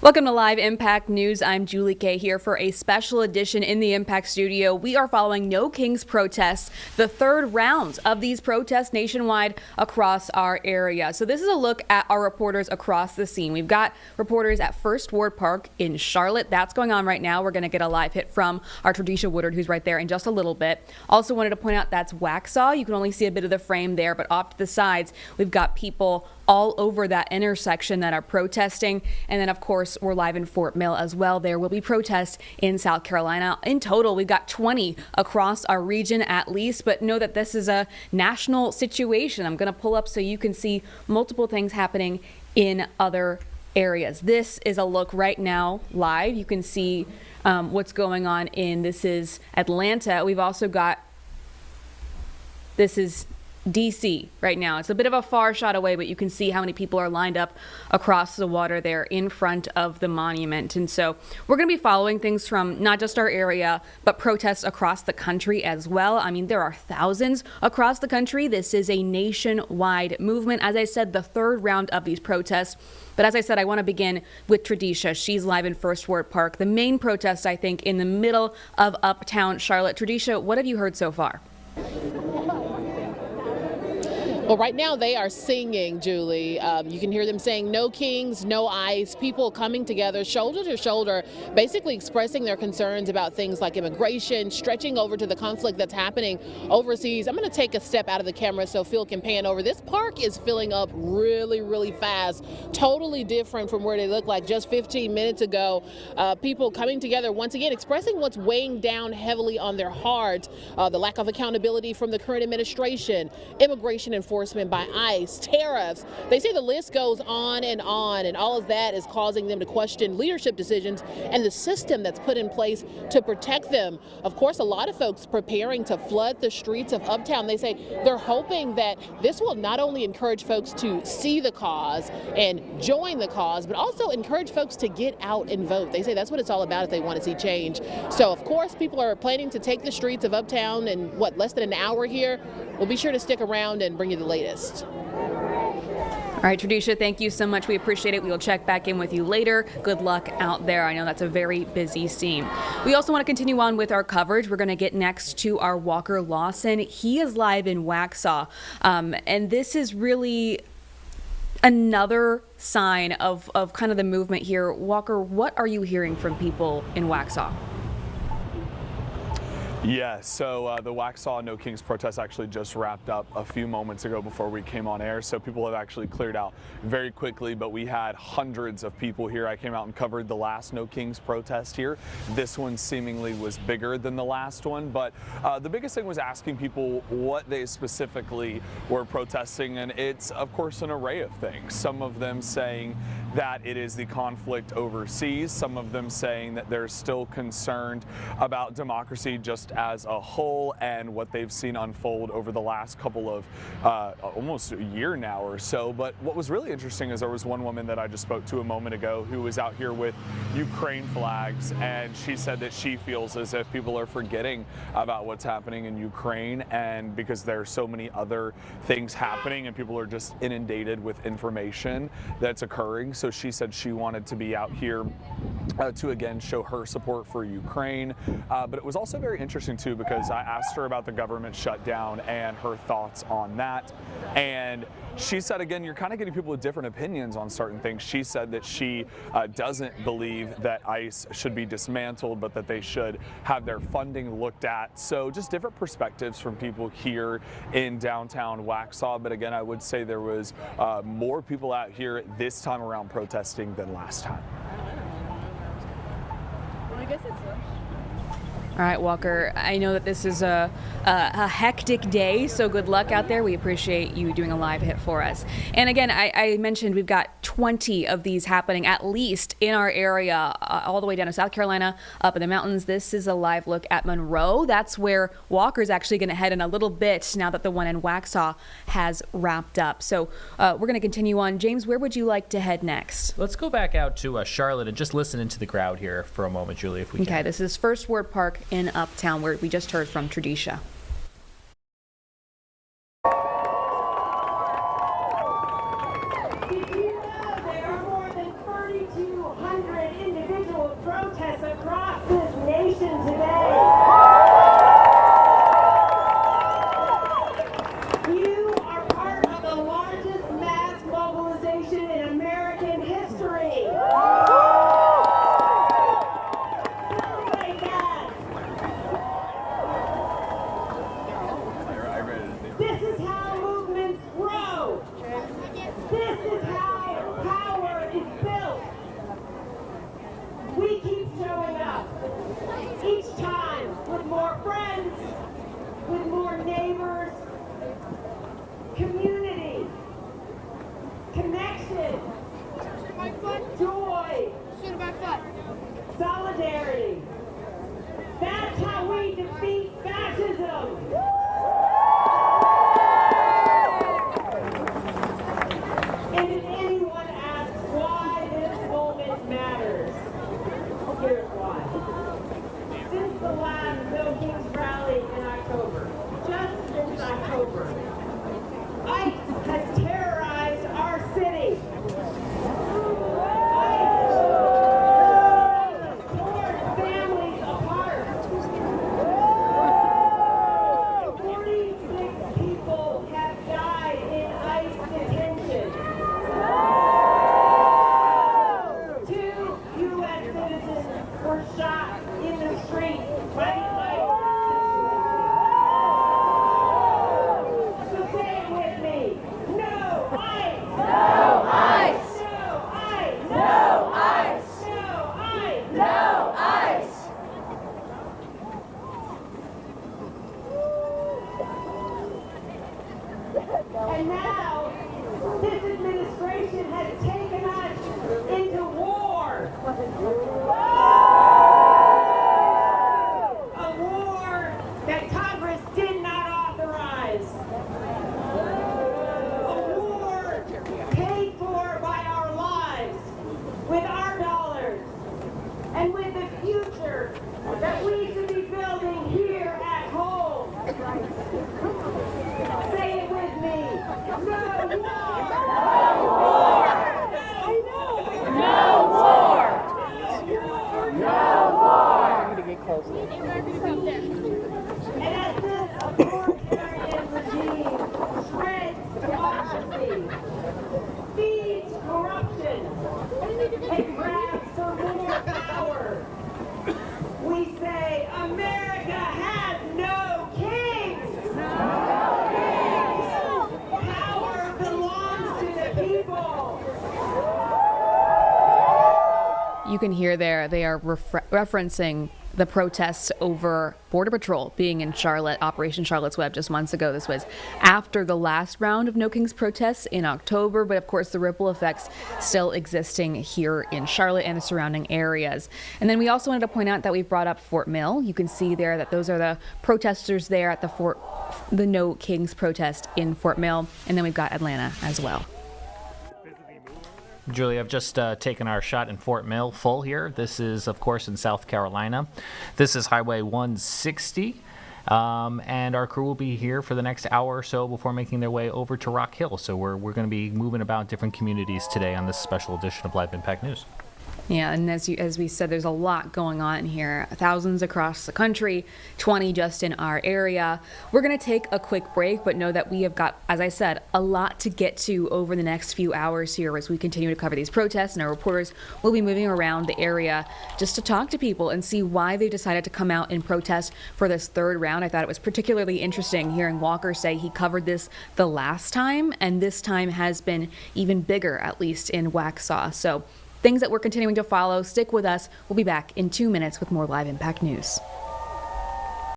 Welcome to Live Impact News. I'm Julie Kay here for a special edition in the Impact Studio. We are following No Kings protests, the third rounds of these protests nationwide across our area. So this is a look at our reporters across the scene. We've got reporters at First Ward Park in Charlotte. That's going on right now. We're going to get a live hit from our Tradisha Woodard, who's right there in just a little bit. Also wanted to point out that's Waxhaw. You can only see a bit of the frame there, but off to the sides, we've got people all over that intersection that are protesting. And then, of course, we're live in Fort Mill as well. There will be protests in South Carolina. In total, we've got 20 across our region at least, but know that this is a national situation. I'm going to pull up so you can see multiple things happening in other areas. This is a look right now live. You can see what's going on this is Atlanta. We've also got, this is DC right now. It's a bit of a far shot away, but you can see how many people are lined up across the water there in front of the monument. And so we're going to be following things from not just our area, but protests across the country as well. I mean, there are thousands across the country. This is a nationwide movement. As I said, the third round of these protests. But as I said, I want to begin with Tradisha. She's live in First Ward Park. The main protest, I think, in the middle of uptown Charlotte. Tradisha, what have you heard so far? Well, right now they are singing, Julie. You can hear them saying no kings, no ICE, people coming together shoulder to shoulder, basically expressing their concerns about things like immigration, stretching over to the conflict that's happening overseas. I'm going to take a step out of the camera so Phil can pan over. This park is filling up really, really fast, totally different from where they looked like just 15 minutes ago. People coming together once again, expressing what's weighing down heavily on their heart, the lack of accountability from the current administration, immigration enforcement by ICE, tariffs. They say the list goes on, and all of that is causing them to question leadership decisions and the system that's put in place to protect them. Of course, a lot of folks preparing to flood the streets of Uptown. They say they're hoping that this will not only encourage folks to see the cause and join the cause, but also encourage folks to get out and vote. They say that's what it's all about if they want to see change. So, of course, people are planning to take the streets of Uptown in, less than an hour here. We'll be sure to stick around and bring you the latest. All right, Tradisha, thank you so much. We appreciate it. We will check back in with you later. Good luck out there. I know that's a very busy scene. We also want to continue on with our coverage. We're going to get next to our Walker Lawson. He is live in Waxhaw, and this is really another sign of kind of the movement here. Walker, what are you hearing from people in Waxhaw? Yeah, so the Waxhaw No Kings protest actually just wrapped up a few moments ago before we came on air, so people have actually cleared out very quickly, but we had hundreds of people here. I came out and covered the last No Kings protest here. This one seemingly was bigger than the last one, but the biggest thing was asking people what they specifically were protesting, and it's, of course, an array of things. Some of them saying that it is the conflict overseas, some of them saying that they're still concerned about democracy just as a whole and what they've seen unfold over the last couple of almost a year now or so. But what was really interesting is there was one woman that I just spoke to a moment ago who was out here with Ukraine flags, and she said that she feels as if people are forgetting about what's happening in Ukraine, and because there are so many other things happening and people are just inundated with information that's occurring. So she said she wanted to be out here to again show her support for Ukraine, but it was also very interesting too because I asked her about the government shutdown and her thoughts on that, and she said again, you're kind of getting people with different opinions on certain things. She said that she doesn't believe that ICE should be dismantled, but that they should have their funding looked at. So just different perspectives from people here in downtown Waxhaw. But again, I would say there was more people out here this time around protesting than last time. Well, I guess it's All right, Walker, I know that this is a hectic day, so good luck out there. We appreciate you doing a live hit for us. And again, I mentioned we've got 20 of these happening at least in our area, all the way down to South Carolina, up in the mountains. This is a live look at Monroe. That's where Walker's actually going to head in a little bit now that the one in Waxhaw has wrapped up. So we're going to continue on. James, where would you like to head next? Let's go back out to Charlotte and just listen into the crowd here for a moment, Julie, if we can. Okay, this is First Ward Park in Uptown, where we just heard from Tradisha. There are more than 3,200 protests across this nation today. You are part of the largest mass mobilization in American history. Celebrate that. This is how movements grow. This is how power is built. We keep showing up, each time with more friends, with more neighbors, community, connection, joy, solidarity. That's how we defeat fascism. And if anyone asks why this moment matters, here's why. Since the last No Kings rally in October, just since October, ICE has terrorized our city. ICE torn families apart. 46 people have died in ICE detention. 2 U.S. citizens were shot in the street by the ICE. So say it with me. No ICE! No ICE! No ICE! No ICE! No ICE! No ICE! And now, this administration has taken us into war. A war that Congress did not authorize. A war paid for by our lives, with our dollars, and with the future that we should be building here at home. Say it with me. No war! No war! No war! No war! And as this authoritarian regime shreds democracy, feeds corruption, and grabs for more power, we say America has no kings! No kings! Power belongs to the people! You can hear there they are referencing the protests over Border Patrol being in Charlotte, Operation Charlotte's Web just months ago. This was after the last round of No Kings protests in October, but of course the ripple effects still existing here in Charlotte and the surrounding areas. And then we also wanted to point out that we've brought up Fort Mill. You can see there that those are the protesters there at the No Kings protest in Fort Mill. And then we've got Atlanta as well. Julie, I've just taken our shot in Fort Mill full here. This is, of course, in South Carolina. This is Highway 160. And our crew will be here for the next hour or so before making their way over to Rock Hill. So we're going to be moving about different communities today on this special edition of Live Impact News. Yeah, and as we said, there's a lot going on here. Thousands across the country, 20 just in our area. We're going to take a quick break, but know that we have got, as I said, a lot to get to over the next few hours here as we continue to cover these protests, and our reporters will be moving around the area just to talk to people and see why they decided to come out and protest for this third round. I thought it was particularly interesting hearing Walker say he covered this the last time, and this time has been even bigger, at least in Waxhaw. So things that we're continuing to follow. Stick with us. We'll be back in 2 minutes with more Live Impact News.